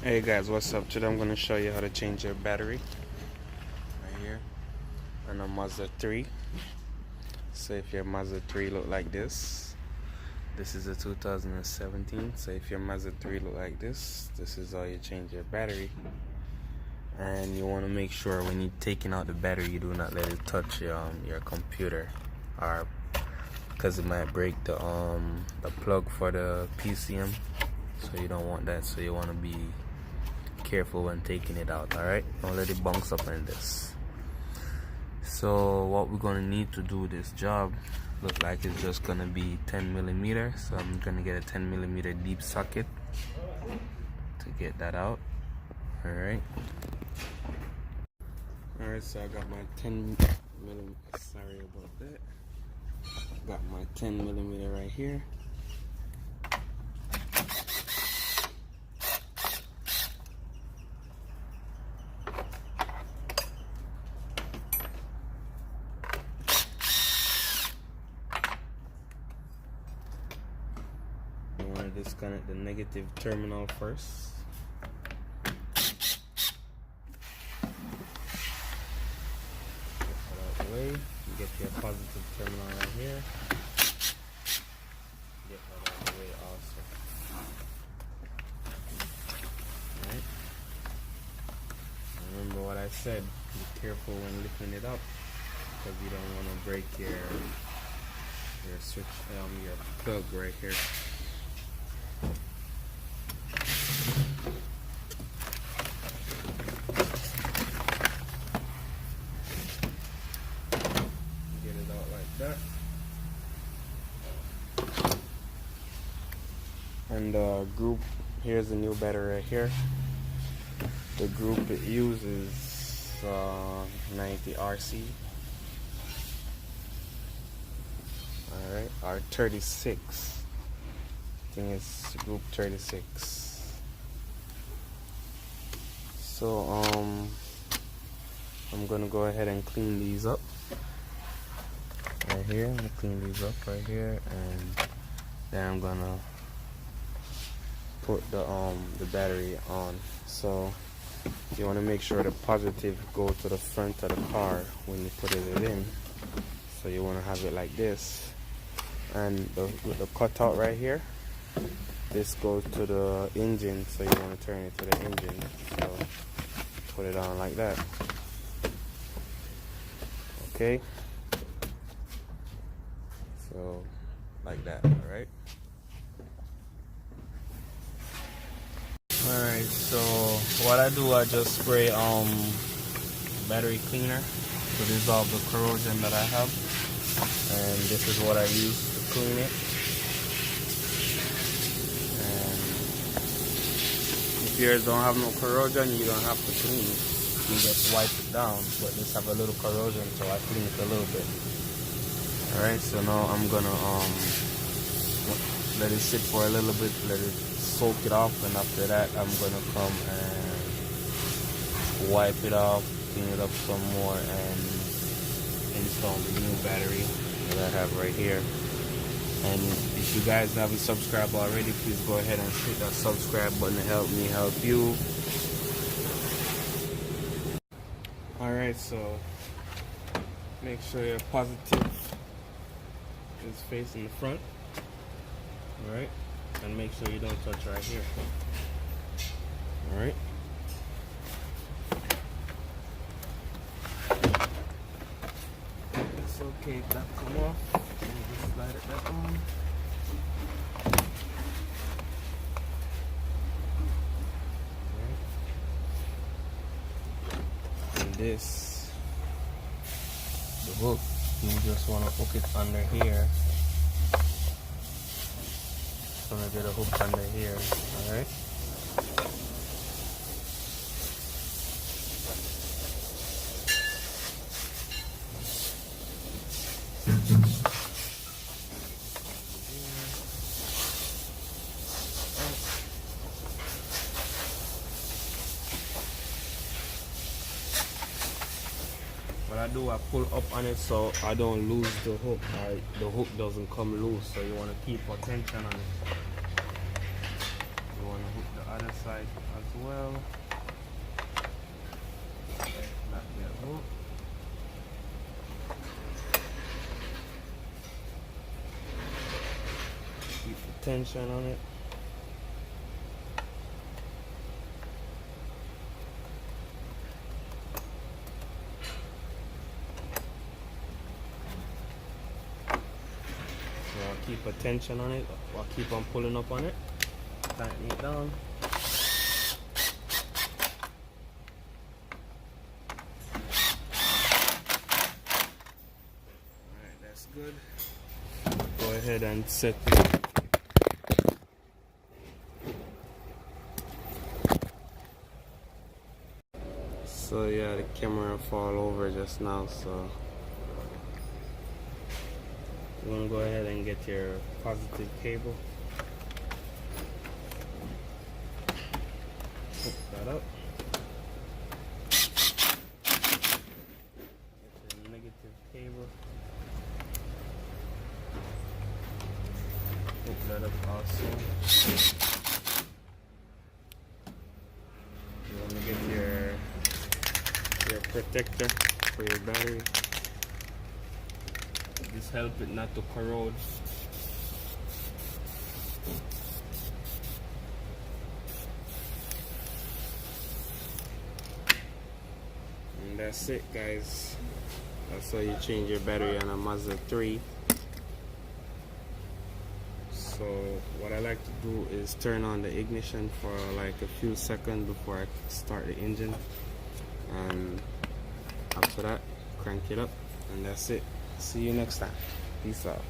Hey guys, what's up? Today I'm going to show you how to change your battery right here on a Mazda 3. So if your Mazda 3 look like this is a 2017. So if your Mazda 3 look like this is how you change your battery. And you want to make sure when you're taking out the battery, you do not let it touch your computer, or because it might break the plug for the PCM. So you don't want that. So you want to be careful when taking it out. Alright, don't let it bounce up in this. So what we're gonna need to do this job look like it's just gonna be 10mm. So I'm gonna get a 10mm deep socket to get that out. Alright, so I got my 10mm. Sorry about that. Got my 10mm right here. You want to disconnect the negative terminal first. Get that out of the way. You get your positive terminal right here. Get that out of the way also. Alright. Remember what I said. Be careful when lifting it up, because you don't want to break your switch, your plug right here. Get it out like that. And the group, here's the new battery right here. The group it uses 90 RC. Alright, or 36. I think it's group 36. So I'm gonna go ahead and clean these up right here. I'm gonna clean these up right here, and then I'm gonna put the battery on. So you want to make sure the positive go to the front of the car when you put it in. So you want to have it like this, and the cutout right here, this goes to the engine, so you want to turn it to the engine. So put it on like that. Okay, so like that. Alright, so what I do, I just spray battery cleaner to dissolve the corrosion that I have, and this is what I use to clean it. And if yours don't have no corrosion, you don't have to clean it. You just wipe it down, but this have a little corrosion, so I clean it a little bit. Alright, so now I'm gonna let it sit for a little bit, let it soak it off, and after that I'm gonna come and wipe it off, clean it up some more, and install the new battery that I have right here. And if you guys haven't subscribed already, please go ahead and hit that subscribe button to help me help you. Alright, so make sure your positive is facing the front. Alright, and make sure you don't touch right here. Alright. It's okay if that come off. Let me just slide it back on. Alright. And this, the hook, you just want to hook it under here. I'm gonna get a hook under here. Alright. What I do, I pull up on it so I don't lose the hook. The hook doesn't come loose, so you want to keep attention on it. You want to hook the other side as well. Back there. Oh. Keep the tension on it. So I'll keep a tension on it. I'll keep on pulling up on it. Tighten it down. Alright, that's good. Go ahead and set it. So yeah, the camera fall over just now, so you want to go ahead and get your positive cable. Hook that up. Get your negative cable. Hook that up also. You want to get your protector for your battery. This helps it not to corrode. And that's it, guys. That's how you change your battery on a Mazda 3. So what I like to do is turn on the ignition for like a few seconds before I start the engine, and after that crank it up, and that's it. See you next time. Peace out.